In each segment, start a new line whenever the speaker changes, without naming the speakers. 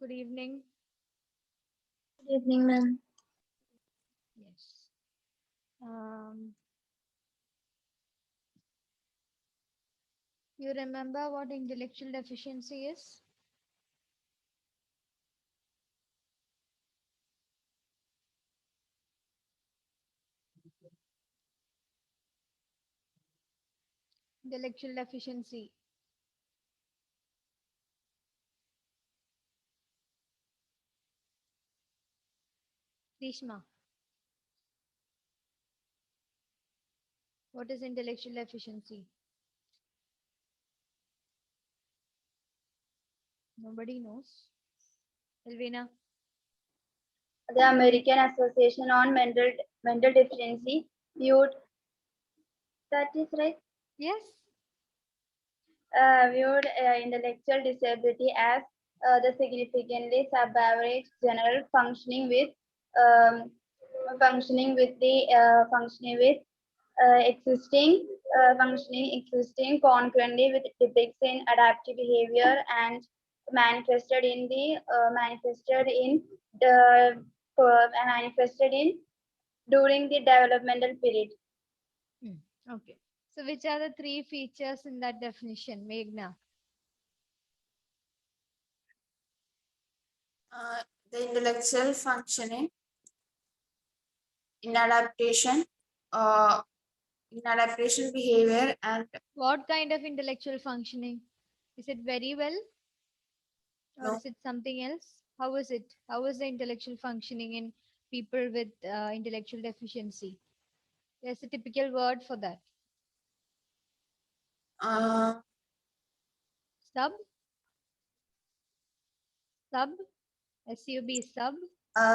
Good evening.
Good evening, ma'am.
Yes. You remember what intellectual deficiency is? Intellectual deficiency. Rishma, what is intellectual deficiency? Nobody knows. Elvina,
The American Association on Mental Deficiency viewed that is right.
yes.
Viewed intellectual disability as the significantly sub-average general um, functioning with existing concurrently with defects in adaptive behavior and manifested in the manifested in during the developmental period.
Okay. So, which are the three features in that definition, Meghna?
The intellectual functioning, inadaptation, uh, inadaptation behavior, and
What kind of intellectual functioning? Is it very well, or
no,
is it something else? How is it? How is the intellectual functioning in people with intellectual deficiency? There's a typical word for that.
uh,
Sub, sub, sub,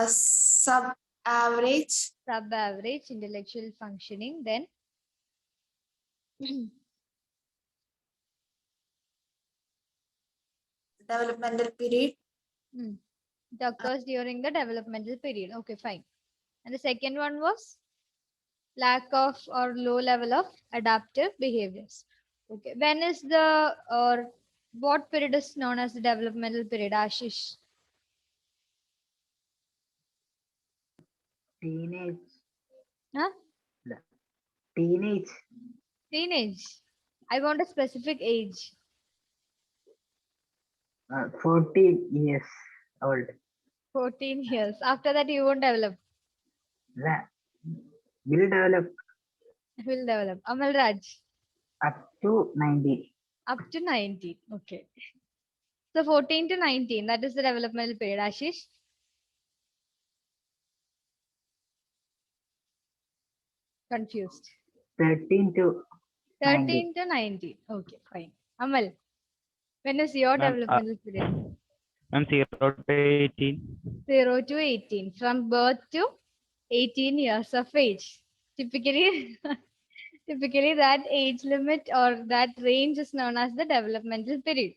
sub-average
sub average intellectual functioning. Then
developmental period,
it occurs during the developmental period. Okay, fine. And the second one was lack of or low level of adaptive behaviors. Okay, when is the or what period is known as the developmental period, Ashish?
Teenage.
Huh?
Teenage.
Teenage. I want a specific age.
14 years old.
14 years. After that, you won't develop.
Will develop
Will develop. Amal Raj.
up to 90.
Up to 19. Okay. So 14 to 19, that is the developmental period. Ashish? Confused.
13 to
13 to 19. Okay, fine. Amal, when is your
Ma'am,
developmental period?
ma'am, 0 to 18.
0 to 18. From birth to 18 years of age. Typically, typically that age limit or that range is known as the developmental period.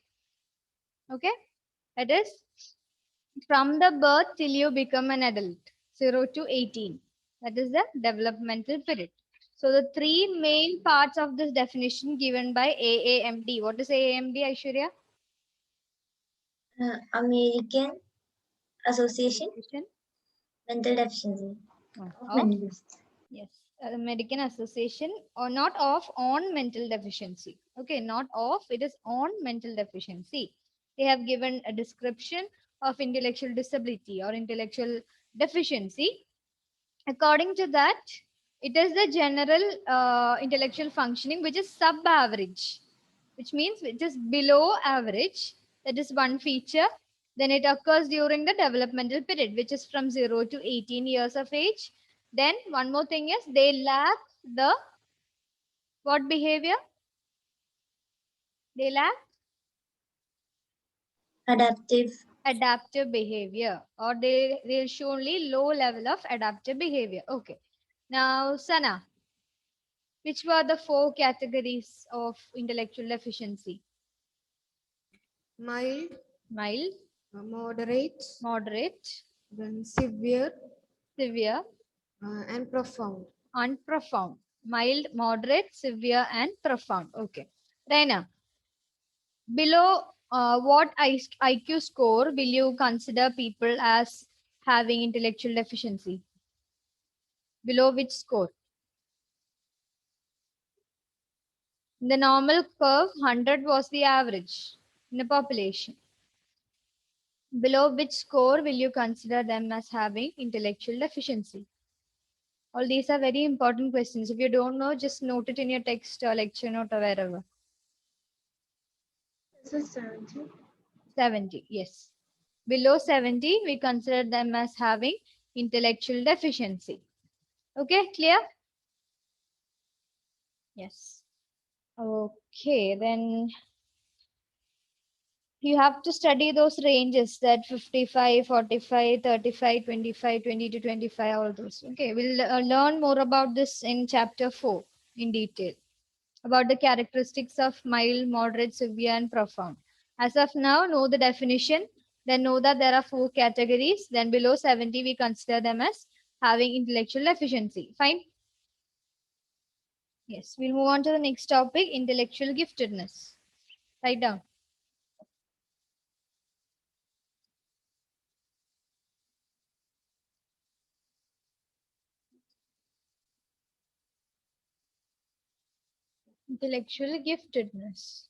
Okay? That is from the birth till you become an adult. 0 to 18. That is the developmental period. So the three main parts of this definition given by AAMD. What is AAMD, Aishwarya?
American Association Mental Deficiency.
Of, yes, American Association or not of on mental deficiency. Okay, not of, it is on mental deficiency. They have given a description of intellectual disability or intellectual deficiency. According to that, it is the general intellectual functioning which is sub-average, which means which is below average. That is one feature. Then it occurs during the developmental period, which is from 0 to 18 years of age. Then one more thing is they lack the what behavior? They lack
Adaptive
behavior, or they'll show only low level of adaptive behavior. Okay. Now, Sana, which were the four categories of intellectual deficiency?
mild,
Mild,
moderate,
moderate,
then severe,
severe,
and profound.
and profound. Mild, moderate, severe, and profound. Okay. Raina, below what IQ score will you consider people as having intellectual deficiency? Below which score? In the normal curve, 100 was the average in the population. Below which score will you consider them as having intellectual deficiency? All these are very important questions. If you don't know, just note it in your text or lecture note or wherever.
This is 70.
70, yes. Below 70, we consider them as having intellectual deficiency. Okay, clear? Yes. Okay, then you have to study those ranges, that 55, 45, 35, 25, 20 to 25, all those. Okay, we'll learn more about this in chapter 4 in detail, about the characteristics of mild, moderate, severe, and profound. As of now, know the definition, then know that there are 4 categories. Then below 70, we consider them as having intellectual deficiency. Fine? Yes, we'll move on to the next topic, intellectual giftedness. Write down. Intellectual giftedness.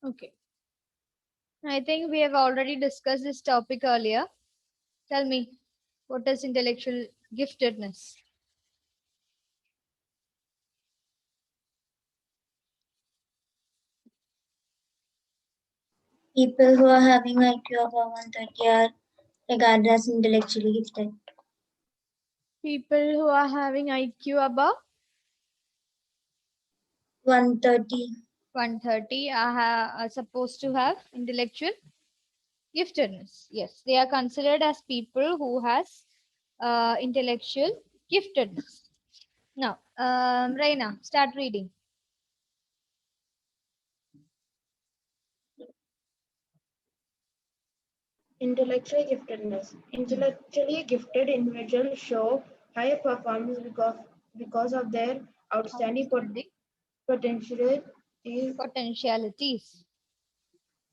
Okay. I think we have already discussed this topic earlier. Tell me, what is intellectual giftedness?
People who are having IQ above 130 are regarded as intellectually gifted.
People who are having IQ above
130.
130 are supposed to have intellectual giftedness. Yes, they are considered as people who has intellectual giftedness. Now, Raina, start reading.
Intellectual giftedness. Intellectually gifted individuals show higher performance because of their outstanding potentialities.
Potentialities.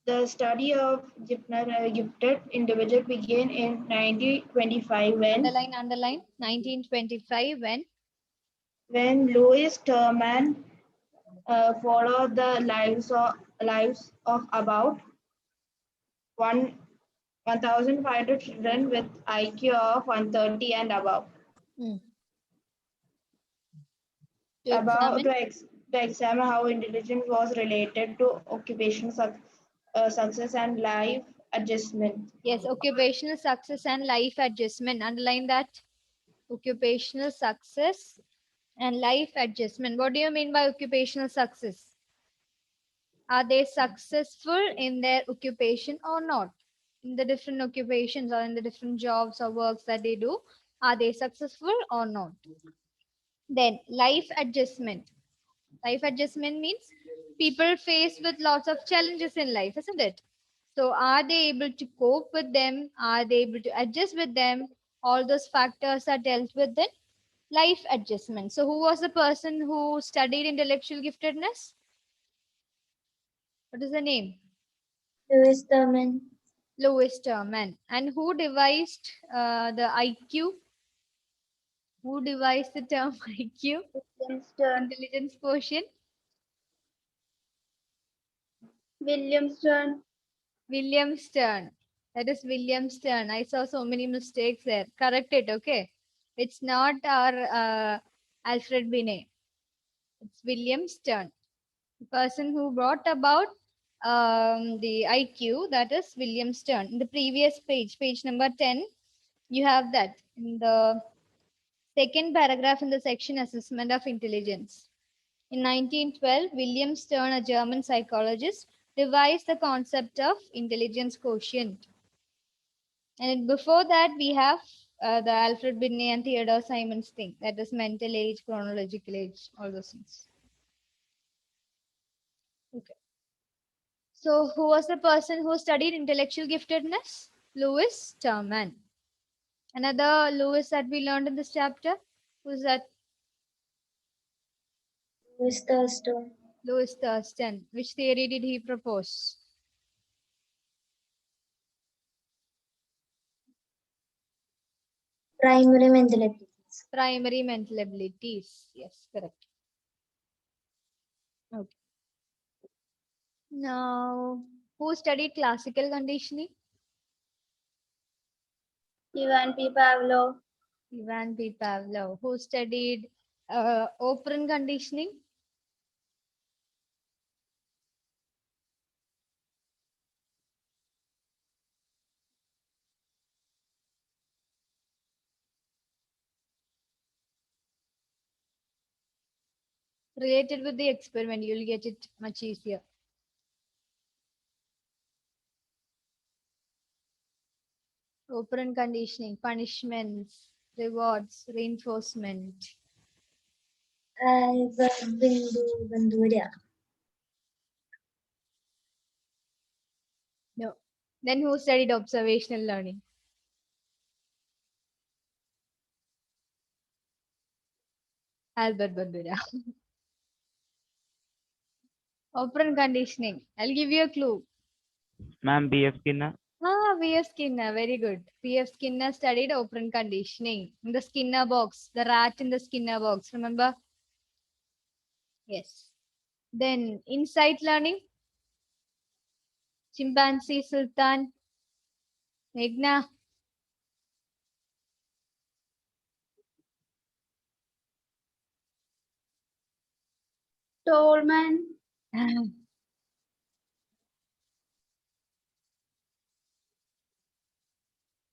The study of gifted individuals began in 1925
Underline. 1925
when Louis Terman followed the lives of about 1,500 children with IQ of 130 and above.
to
About
examine.
to examine how intelligence was related to occupational success and life adjustment.
Yes, occupational success and life adjustment. Underline that. Occupational success and life adjustment. What do you mean by occupational success? Are they successful in their occupation or not? In the different occupations or in the different jobs or works that they do, are they successful or not? Then life adjustment. Life adjustment means people face with lots of challenges in life, isn't it? So are they able to cope with them? Are they able to adjust with them? All those factors are dealt with in life adjustment. So who was the person who studied intellectual giftedness? What is the name?
Louis Terman.
Louis Terman. And who devised the IQ? Who devised the term IQ?
William Stern.
Intelligence quotient.
William Stern.
William Stern. That is William Stern. I saw so many mistakes there. Correct it, okay? It's not our Alfred Binet. It's William Stern. The person who brought about the IQ, that is William Stern. In the previous page, page number 10, you have that in the second paragraph in the section Assessment of Intelligence. In 1912, William Stern, a German psychologist, devised the concept of intelligence quotient. And before that, we have the Alfred Binet and Theodore Simon's thing, that is mental age, chronological age, all those things. Okay. So, who was the person who studied intellectual giftedness? Louis Terman. Another Louis that we learned in this chapter. Who's that?
Louis Thurston.
Louis Thurston. Which theory did he propose?
Primary mental abilities.
Primary mental abilities. Yes, correct. Okay. Now, who studied classical conditioning?
Ivan P. Pavlov.
Ivan P. Pavlov. Who studied operant conditioning? Related with the experiment, you'll get it much easier. Operant conditioning, punishments, rewards, reinforcement.
Ivan Bindu Bandura.
No. Then who studied observational learning? Albert Bandura. Operant conditioning. I'll give you a clue.
Ma'am, B.F. Skinner.
V.F. Skinner. Very good. V.F. Skinner studied operant conditioning. In the Skinner box. The rat in the Skinner box. Remember? Yes. Then insight learning. Chimpanzee Sultan. Meghna.
Tolman.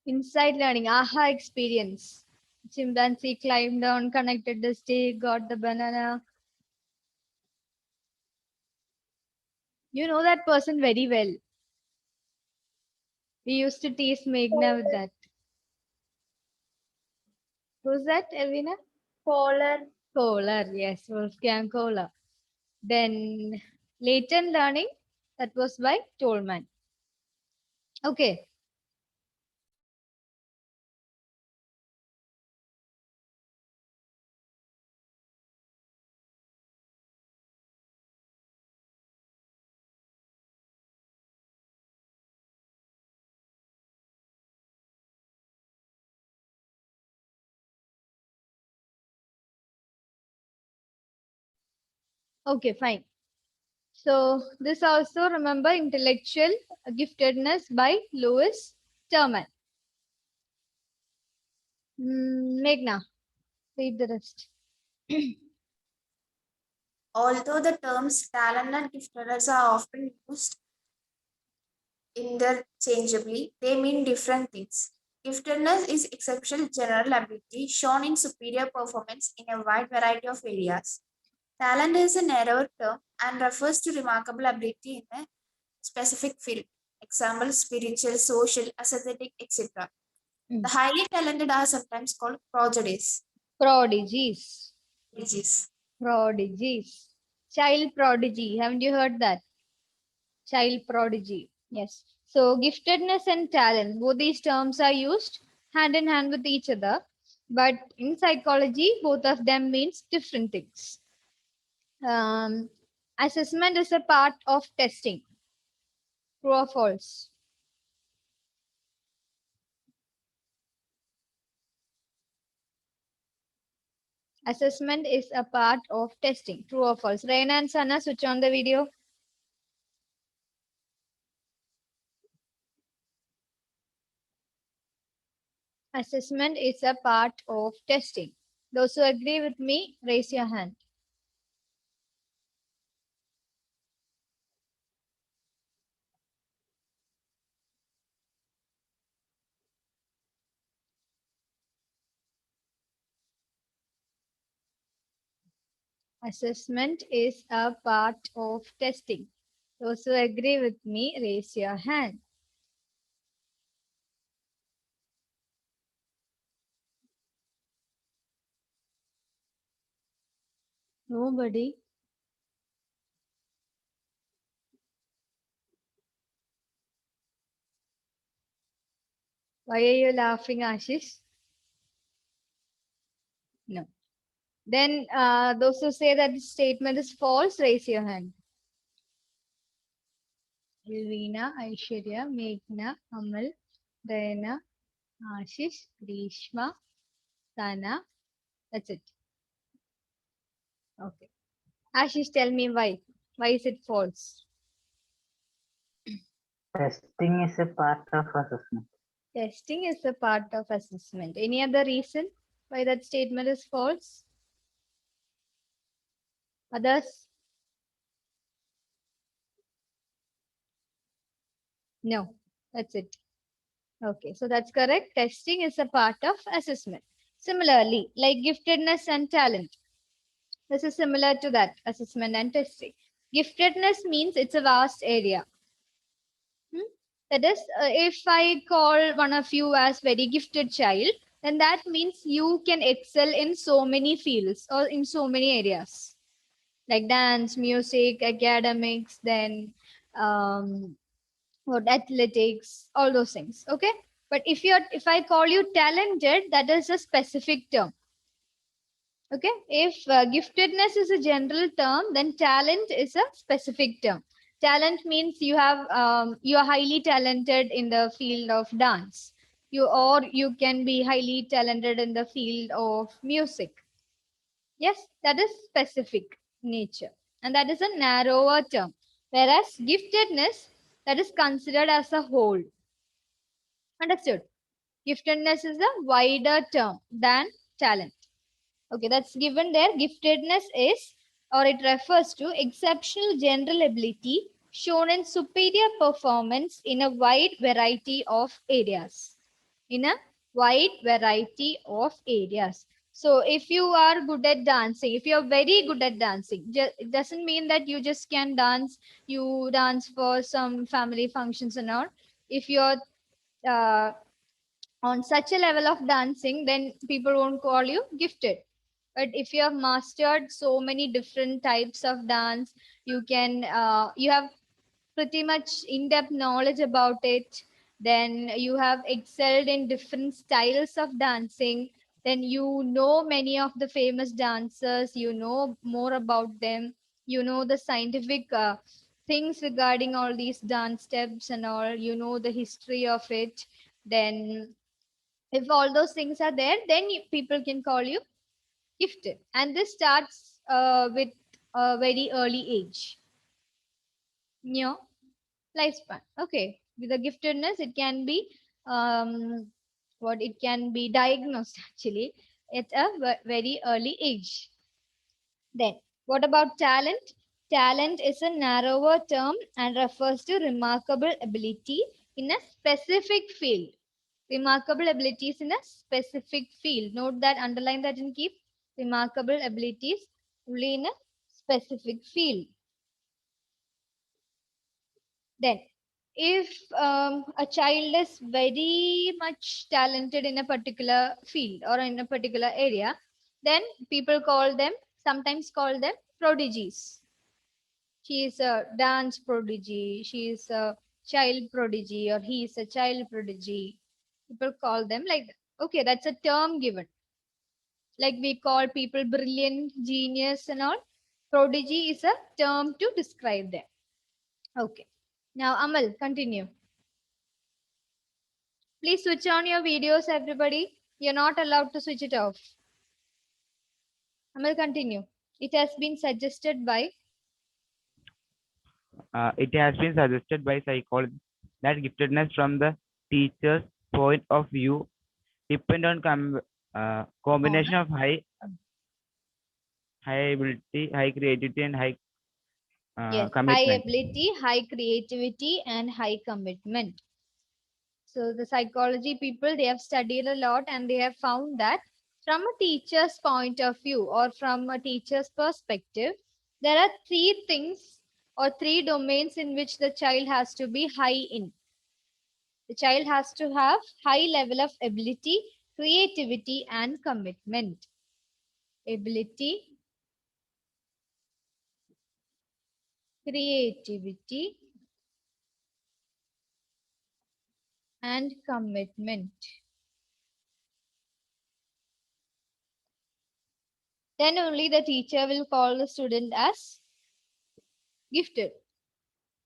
Insight learning, aha experience. Chimpanzee climbed down, connected the stick, got the banana. You know that person very well. We used to tease Meghna with that. Who's that, Evina?
Kohler.
Kohler, yes, Wolfgang Kohler. Then latent learning, that was by Tolman. Okay. Okay, fine. So this also remember intellectual giftedness by Louis Terman. Meghna, read the rest.
Although the terms talent and giftedness are often used interchangeably, they mean different things. Giftedness is exceptional general ability shown in superior performance in a wide variety of areas. Talent is a narrower term and refers to remarkable ability in a specific field. Example, spiritual, social, aesthetic, etc. The highly talented are sometimes called prodigies.
Prodigies.
Prodigies.
Prodigies. Child prodigy. Haven't you heard that? Child prodigy. Yes. So giftedness and talent, both these terms are used hand in hand with each other. But in psychology, both of them means different things. Assessment is a part of testing. True or false? Assessment is a part of testing. True or false? Raina and Sana, switch on the video. Assessment is a part of testing. Those who agree with me, raise your hand. Assessment is a part of testing. Those who agree with me, raise your hand. Nobody. Why are you laughing, Ashish? No. Then those who say that the statement is false, raise your hand. Elvina, Aishwarya, Meghna, Amal, Dayana, Ashish, Grishma, Sana. That's it. Okay. Ashish, tell me why. Why is it false?
Testing is a part of assessment.
Testing is a part of assessment. Any other reason why that statement is false? Others? No. That's it. Okay, so that's correct. Testing is a part of assessment. Similarly, like giftedness and talent. This is similar to that assessment and testing. Giftedness means it's a vast area. That is, if I call one of you as very gifted child, then that means you can excel in so many fields or in so many areas, like dance, music, academics, then what athletics, all those things. Okay, but if I call you talented, that is a specific term. Okay, if giftedness is a general term, then talent is a specific term. Talent means you are highly talented in the field of dance. You can be highly talented in the field of music. Yes, that is specific nature, and that is a narrower term. Whereas giftedness, that is considered as a whole. Understood? Giftedness is a wider term than talent. Okay, that's given there. Giftedness is, or it refers to, exceptional general ability shown in superior performance in a wide variety of areas. In a wide variety of areas. So if you are good at dancing, if you're very good at dancing, it doesn't mean that you just can dance, you dance for some family functions and all. If you're uh, on such a level of dancing, then people won't call you gifted. But if you have mastered so many different types of dance, you have pretty much in-depth knowledge about it, then you have excelled in different styles of dancing, then you know many of the famous dancers, you know more about them, you know the scientific things regarding all these dance steps and all, you know the history of it. Then if all those things are there, then people can call you gifted. And this starts with a very early age, you know, lifespan. Okay, with the giftedness, it can be what it can be diagnosed actually at a very early age. Then, what about talent? Talent is a narrower term and refers to remarkable ability in a specific field. Remarkable abilities in a specific field. Note that, underline that and keep remarkable abilities only in a specific field. Then, if a child is very much talented in a particular field or in a particular area, then people sometimes call them prodigies. She is a dance prodigy, she is a child prodigy, or he is a child prodigy. People call them like that. Okay, that's a term given. Like we call people brilliant, genius, and all. Prodigy is a term to describe them. Okay. Now, Amal, continue. Please switch on your videos, everybody. You're not allowed to switch it off. Amal, continue. It has been suggested by.
It has been suggested by psychologists that giftedness from the teacher's point of view depend on combination of high ability, high creativity, and high
Yes, high
commitment.
ability, high creativity, and high commitment. So the psychology people, they have studied a lot and they have found that from a teacher's point of view or from a teacher's perspective, there are three things or three domains in which the child has to be high in. The child has to have high level of ability, creativity, and commitment. Ability, creativity, and commitment. then only the teacher will call the student as gifted.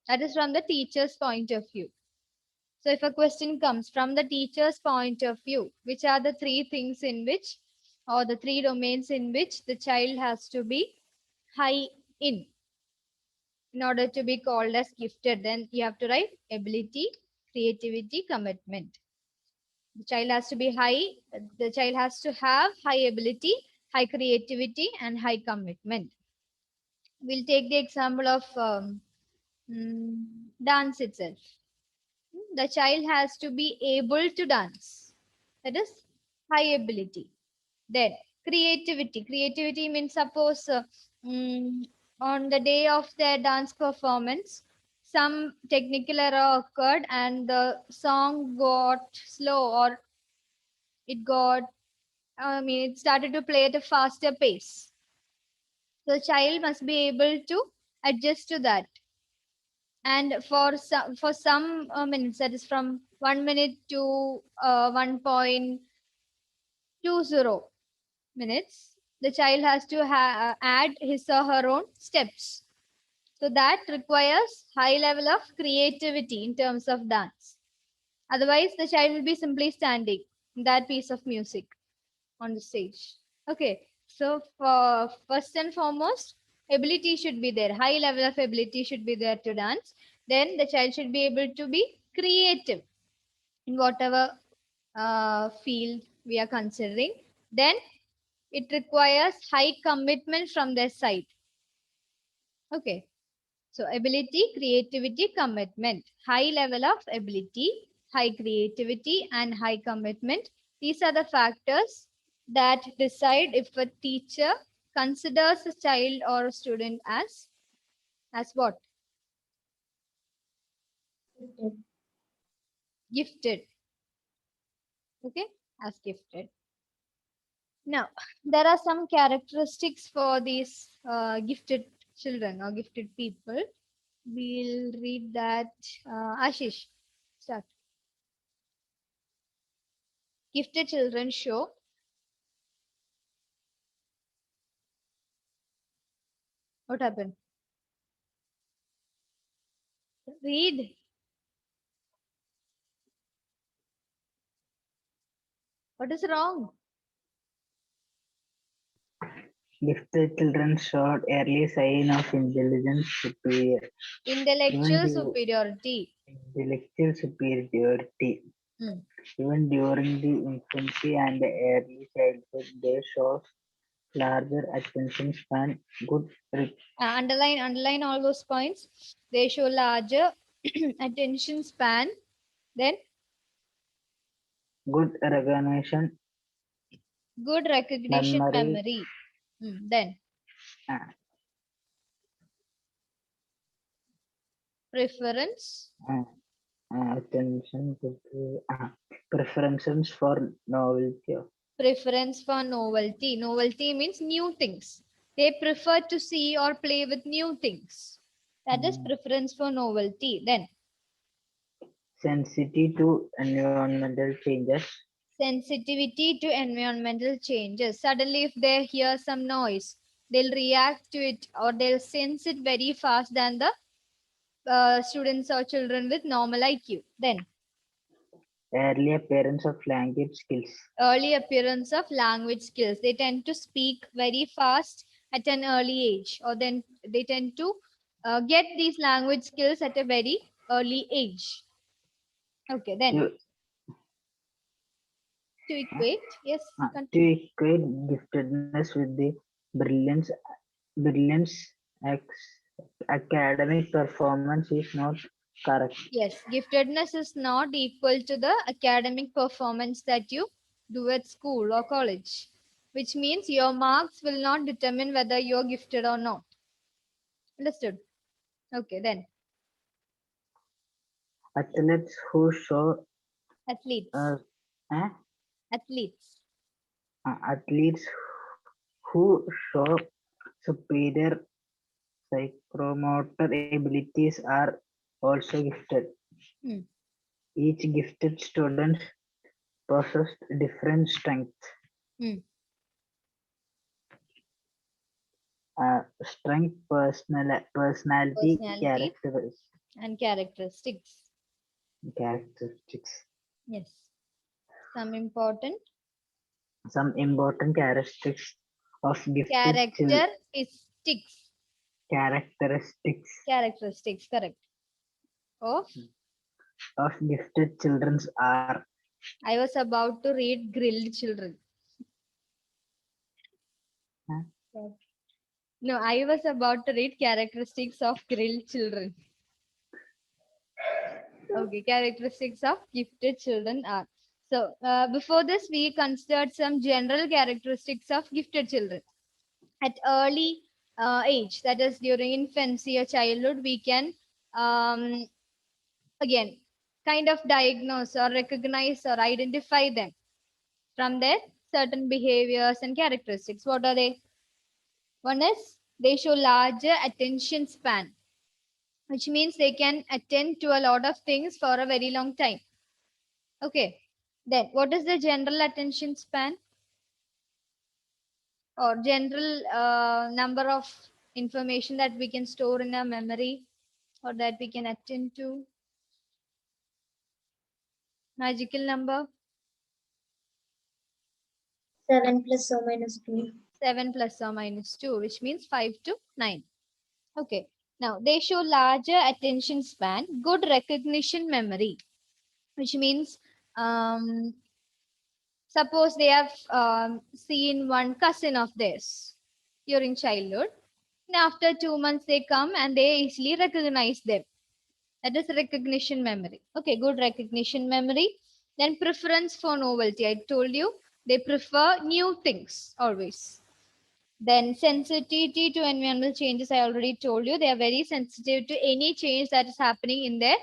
That is from the teacher's point of view. So if a question comes from the teacher's point of view, which are the three things in which, or the three domains in which the child has to be high in order to be called as gifted, then you have to write ability, creativity, commitment. The child has to be high, the child has to have high ability, high creativity, and high commitment. We'll take the example of dance itself. The child has to be able to dance. That is high ability. Then creativity. Creativity means suppose on the day of their dance performance, some technical error occurred and the song got slow, or it started to play at a faster pace. So the child must be able to adjust to that. And for some minutes, that is from 1 minute to 1.20 minutes, the child has to add his or her own steps. So that requires high level of creativity in terms of dance. Otherwise, the child will be simply standing in that piece of music on the stage. Okay, so for first and foremost, ability should be there. High level of ability should be there to dance. Then the child should be able to be creative in whatever field we are considering. Then it requires high commitment from their side. Okay, so ability, creativity, commitment. High level of ability, high creativity, and high commitment. These are the factors that decide if a teacher considers a child or a student as what? Gifted. Okay, as gifted. Now, there are some characteristics for these gifted children or gifted people. We'll read that. Ashish, start. Gifted children show what happened. Read. What is wrong?
Gifted children showed early sign of intelligence
Intellectual
Even
superiority.
intellectual superiority.
Hmm.
Even during the infancy and the early childhood, they show larger attention span, good
Underline all those points. They show larger attention span. Then
good recognition,
good recognition
memory,
memory. Then
uh,
preference.
attention, preferences for novelty.
Preference for novelty. Novelty means new things. They prefer to see or play with new things. That is preference for novelty. Then
Sensitivity to environmental changes.
sensitivity to environmental changes. Suddenly, if they hear some noise, they'll react to it or they'll sense it very fast than the students or children with normal IQ. Then
Early appearance of language skills.
early appearance of language skills. They tend to speak very fast at an early age, or then they tend to get these language skills at a very early age. Okay, then
To,
to equate, yes,
to
continue.
equate giftedness with the brilliance, brilliance academic performance is not correct.
Yes, giftedness is not equal to the academic performance that you do at school or college, which means your marks will not determine whether you're gifted or not. Understood? Okay, then
Athletes who show
athletes.
uh, eh?
Athletes.
Athletes who show superior psychomotor abilities are also gifted.
Hmm.
Each gifted student possessed different strengths.
Hmm.
strength, personality,
Personality.
characteristics.
And characteristics. Yes. Some important
Characteristics of gifted children.
Characteristics, correct. Of,
Of gifted children are
I was about to read grilled children.
Huh?
No, I was about to read characteristics of grilled children. Okay, characteristics of gifted children are. So, before this, we considered some general characteristics of gifted children. At early age, that is during infancy or childhood, we can again kind of diagnose or recognize or identify them from their certain behaviors and characteristics. What are they? One is they show larger attention span, which means they can attend to a lot of things for a very long time. Okay. Then what is the general attention span? Or general number of information that we can store in our memory or that we can attend to? Magical number?
7 plus or minus 2.
7 plus or minus 2, which means 5 to 9. Okay. Now, they show larger attention span, good recognition memory, which means suppose they have seen one cousin of theirs during childhood. And after 2 months, they come and they easily recognize them. That is recognition memory. Okay, good recognition memory. Then preference for novelty. I told you they prefer new things always. Then sensitivity to environmental changes. I already told you they are very sensitive to any change that is happening in their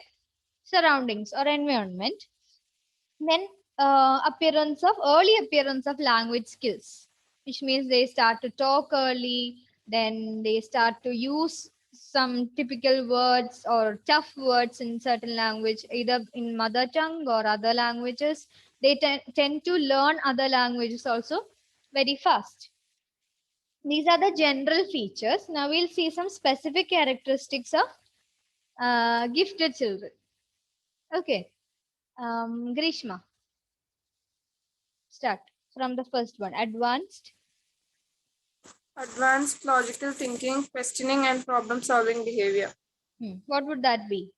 surroundings or environment. Then early appearance of language skills, which means they start to talk early, then they start to use some typical words or tough words in certain language, either in mother tongue or other languages. They tend to learn other languages also very fast. These are the general features. Now we'll see some specific characteristics of gifted children. Okay, Grishma. Start from the first one. Advanced
logical thinking, questioning, and problem solving behavior.
What would that be?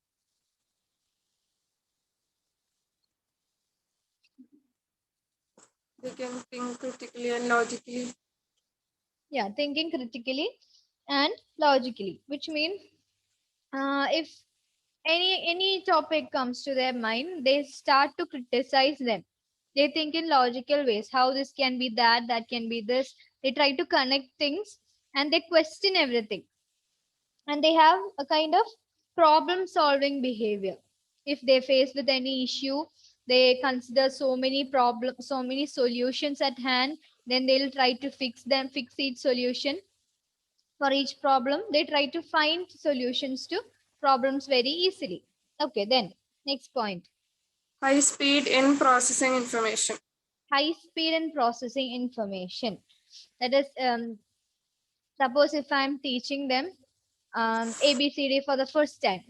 They can think critically and logically.
Yeah, thinking critically and logically, which means if any topic comes to their mind, they start to criticize them. They think in logical ways, how this can be that, that can be this. They try to connect things and they question everything. And they have a kind of problem solving behavior. If they face with any issue, they consider so many problems, so many solutions at hand, then they'll try to fix each solution. For each problem, they try to find solutions to problems very easily. Okay, then next point.
High speed in processing information.
High speed in processing information. That is, suppose if I'm teaching them ABCD for the first time.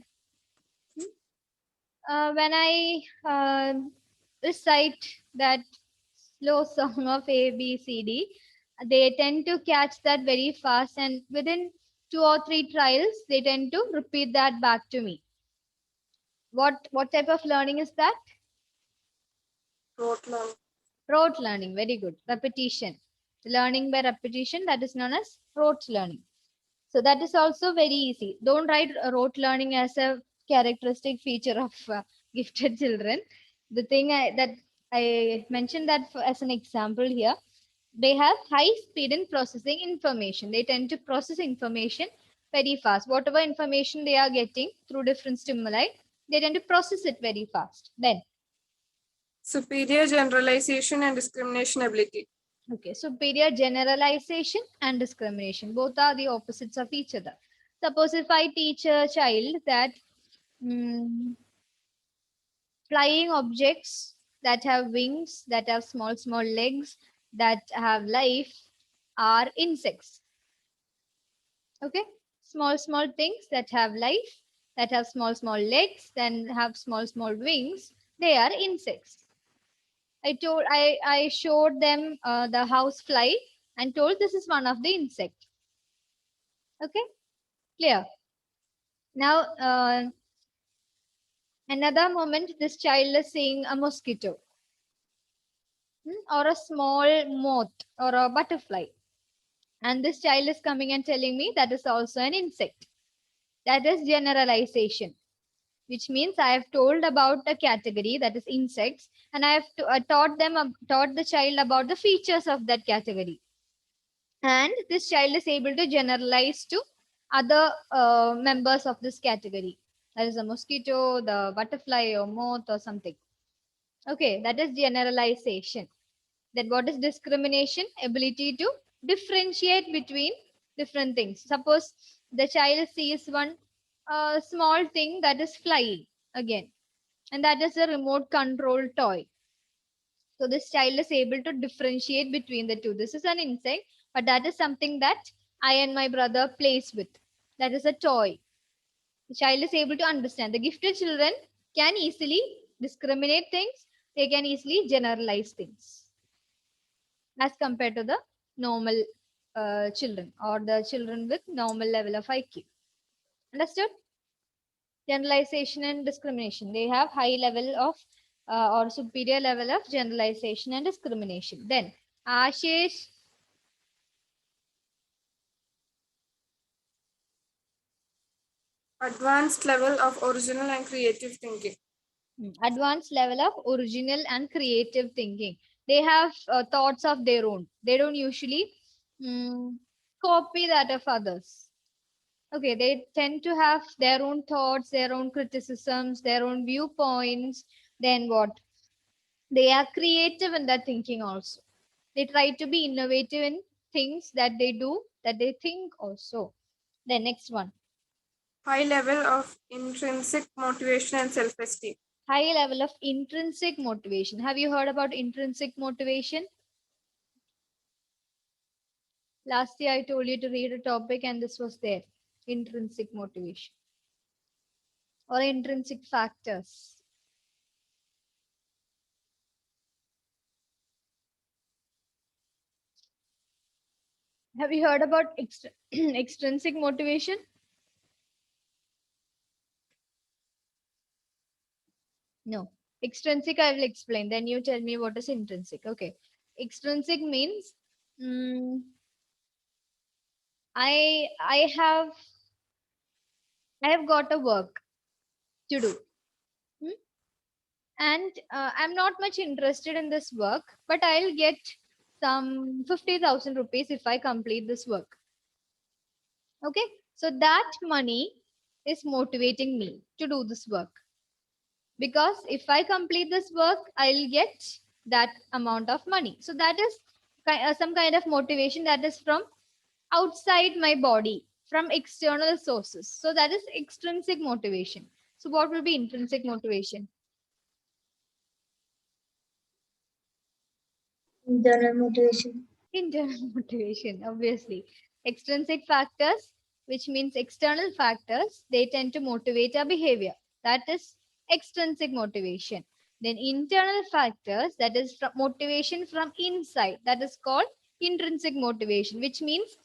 When I recite that slow song of ABCD, they tend to catch that very fast, and within 2 or 3 trials, they tend to repeat that back to me. What type of learning is that?
Rote learning.
Rote learning, very good. Repetition. Learning by repetition, that is known as rote learning. So that is also very easy. Don't write rote learning as a characteristic feature of gifted children. The thing that I mentioned that as an example here, they have high speed in processing information. They tend to process information very fast. Whatever information they are getting through different stimuli, they tend to process it very fast. Then
superior generalization and discrimination ability.
Okay, superior generalization and discrimination. Both are the opposites of each other. Suppose if I teach a child that flying objects that have wings, that have small legs, that have life are insects. Okay, small things that have life, that have small legs, then have small wings. They are insects. I showed them the house fly and told this is one of the insect. Okay, clear. Now, another moment, this child is seeing a mosquito, or a small moth or a butterfly. And this child is coming and telling me that is also an insect. That is generalization, which means I have told about a category, that is insects, and I have taught the child about the features of that category. And this child is able to generalize to other members of this category. That is a mosquito, the butterfly or moth or something. Okay, that is generalization. Then what is discrimination? Ability to differentiate between different things. Suppose the child sees one small thing that is flying again, and that is a remote control toy. So this child is able to differentiate between the two. This is an insect, but that is something that I and my brother plays with. That is a toy. The child is able to understand. The gifted children can easily discriminate things. They can easily generalize things as compared to the normal children or the children with normal level of IQ. Understood? Generalization and discrimination. They have high level of or superior level of generalization and discrimination. Then Ashish,
Advanced level of original and creative thinking.
advanced level of original and creative thinking. They have thoughts of their own. They don't usually copy that of others. Okay, they tend to have their own thoughts, their own criticisms, their own viewpoints. Then what? They are creative in their thinking also. They try to be innovative in things that they do, that they think also. The next one,
High level of intrinsic motivation and self-esteem.
high level of intrinsic motivation. Have you heard about intrinsic motivation? Last year I told you to read a topic and this was there. Intrinsic motivation or intrinsic factors. Have you heard about extrinsic motivation? No. Extrinsic, I will explain. Then you tell me what is intrinsic. Okay. Extrinsic means mm, I have got a work to do. Hmm? And I'm not much interested in this work, but I'll get some 50,000 rupees if I complete this work. Okay. So that money is motivating me to do this work. Because if I complete this work, I'll get that amount of money. So that is some kind of motivation that is from outside my body, from external sources. So that is extrinsic motivation. So what will be intrinsic motivation?
Internal motivation.
Internal motivation, obviously. Extrinsic factors, which means external factors, they tend to motivate our behavior. That is extrinsic motivation. Then internal factors, that is motivation from inside, that is called intrinsic motivation, which means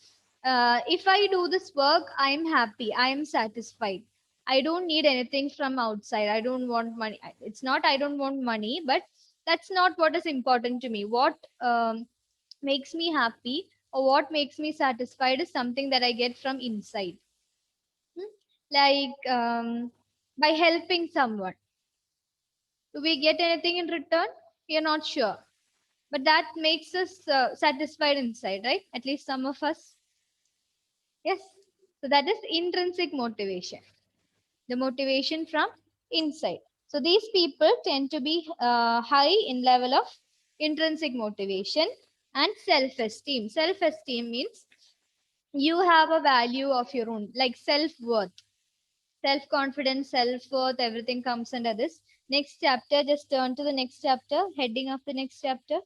if I do this work, I am happy, I am satisfied. I don't need anything from outside. I don't want money. It's not I don't want money, but that's not what is important to me. What makes me happy or what makes me satisfied is something that I get from inside. Hmm? Like by helping someone. Do we get anything in return? We are not sure. But that makes us satisfied inside, right? At least some of us. Yes. So that is intrinsic motivation. The motivation from inside. So these people tend to be high in level of intrinsic motivation and self-esteem. Self-esteem means you have a value of your own, like self-worth, self-confidence, self-worth, everything comes under this. Next chapter, just turn to the next chapter, heading of the next chapter.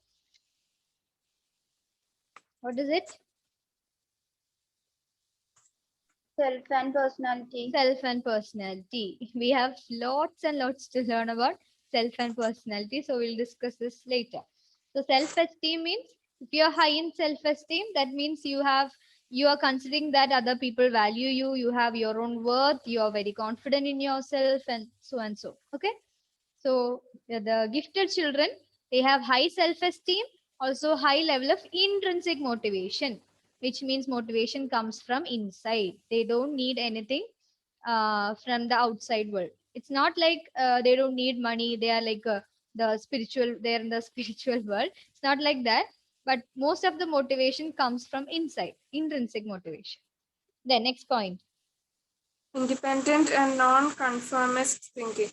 What is it?
Self and personality.
Self and personality. We have lots and lots to learn about self and personality. So we'll discuss this later. So self-esteem means if you're high in self-esteem, that means you are considering that other people value you, you have your own worth, you are very confident in yourself, and so and so. Okay. So the gifted children, they have high self-esteem, also high level of intrinsic motivation, which means motivation comes from inside. They don't need anything from the outside world. It's not like they don't need money. They are like they're in the spiritual world. It's not like that. But most of the motivation comes from inside, intrinsic motivation. The next point.
Independent and non-conformist thinking.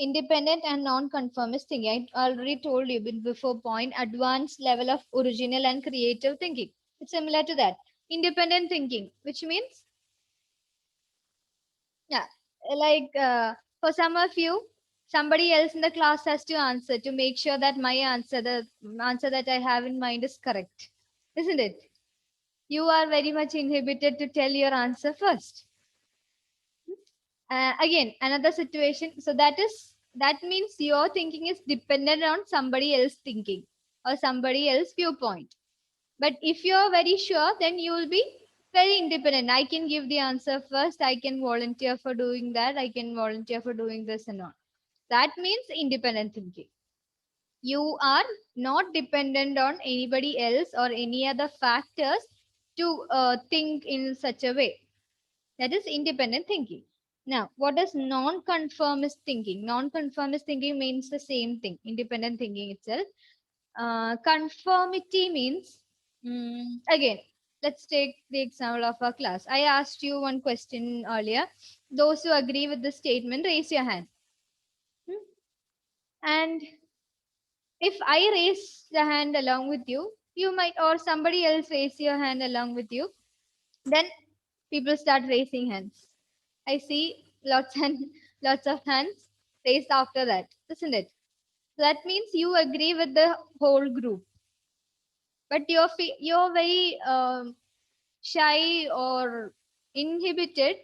Independent and non-conformist thinking. I already told you before point, advanced level of original and creative thinking. It's similar to that. Independent thinking, which means, yeah, like for some of you, somebody else in the class has to answer to make sure that my answer, the answer that I have in mind is correct. Isn't it? You are very much inhibited to tell your answer first. Again, another situation. So that means your thinking is dependent on somebody else thinking or somebody else viewpoint. But if you're very sure, then you will be very independent. I can give the answer first. I can volunteer for doing that. I can volunteer for doing this and all. That means independent thinking. You are not dependent on anybody else or any other factors to think in such a way. That is independent thinking. Now, what is non-conformist thinking? Non-conformist thinking means the same thing, independent thinking itself. Conformity means, again, let's take the example of our class. I asked you one question earlier. Those who agree with the statement, raise your hand. And if I raise the hand along with you, you might, or somebody else raise your hand along with you, then people start raising hands. I see lots and lots of hands raised after that, isn't it? So that means you agree with the whole group, but you're very shy or inhibited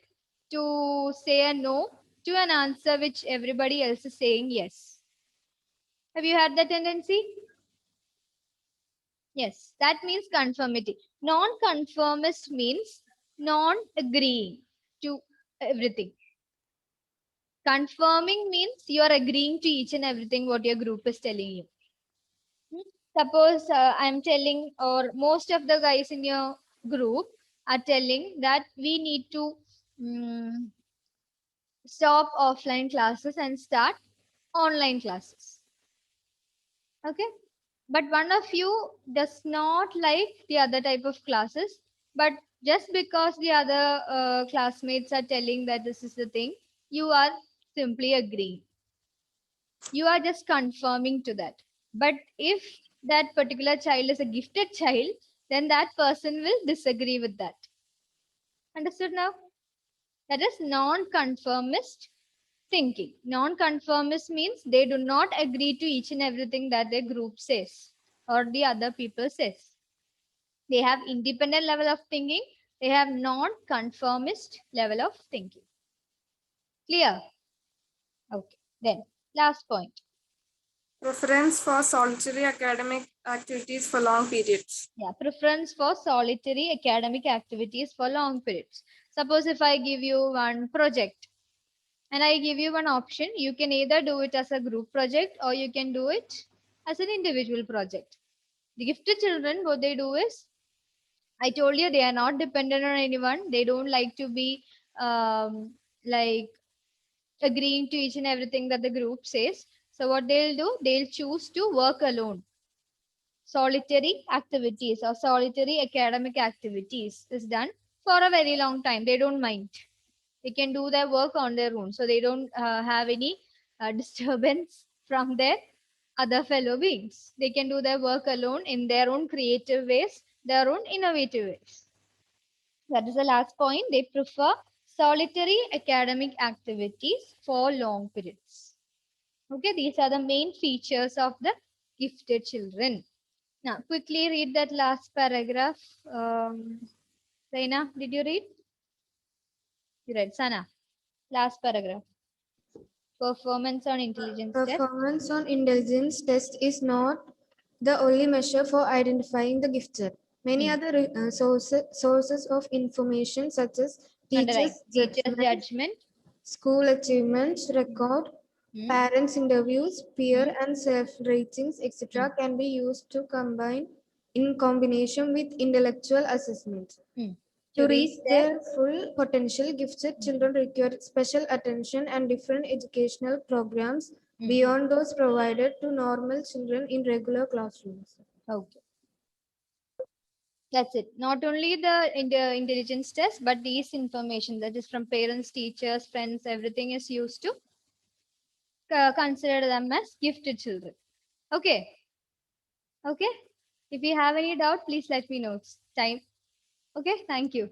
to say a no to an answer which everybody else is saying yes. Have you had that tendency? Yes, that means conformity. Non-conformist means non-agreeing to everything. Confirming means you are agreeing to each and everything what your group is telling you. Suppose I'm telling, or most of the guys in your group are telling that we need to stop offline classes and start online classes. Okay. But one of you does not like the other type of classes, but just because the other classmates are telling that this is the thing, you are simply agreeing. You are just confirming to that. But if that particular child is a gifted child, then that person will disagree with that. Understood now? That is non-conformist thinking. Non-conformist means they do not agree to each and everything that their group says or the other people says. They have independent level of thinking. They have non-conformist level of thinking. Clear? Okay. Then last point.
Preference for solitary academic activities for long periods.
Yeah, preference for solitary academic activities for long periods. Suppose if I give you one project and I give you one option, you can either do it as a group project or you can do it as an individual project. The gifted children, what they do is, I told you they are not dependent on anyone. They don't like to be like agreeing to each and everything that the group says. So what they'll do, they'll choose to work alone. Solitary activities or solitary academic activities is done for a very long time. They don't mind. They can do their work on their own. So they don't have any disturbance from their other fellow beings. They can do their work alone in their own creative ways, their own innovative ways. That is the last point. They prefer solitary academic activities for long periods. Okay, these are the main features of the gifted children. Now, quickly read that last paragraph. Reina, did you read? You read. Sana, last paragraph. Performance on intelligence test.
Performance on intelligence test is not the only measure for identifying the gifted. Many other sources of information, such as
Underline.
teachers'
Teacher's judgment.
school achievements record,
Hmm.
parents' interviews, peer and self-ratings, etc., can be used to combine in combination with intellectual assessment. To reach their full potential, gifted children require special attention and different educational programs beyond those provided to normal children in regular classrooms.
Okay. That's it. Not only the intelligence test, but these information that is from parents, teachers, friends, everything is used to consider them as gifted children. Okay. Okay. If you have any doubt, please let me know. It's time. Okay. Thank you.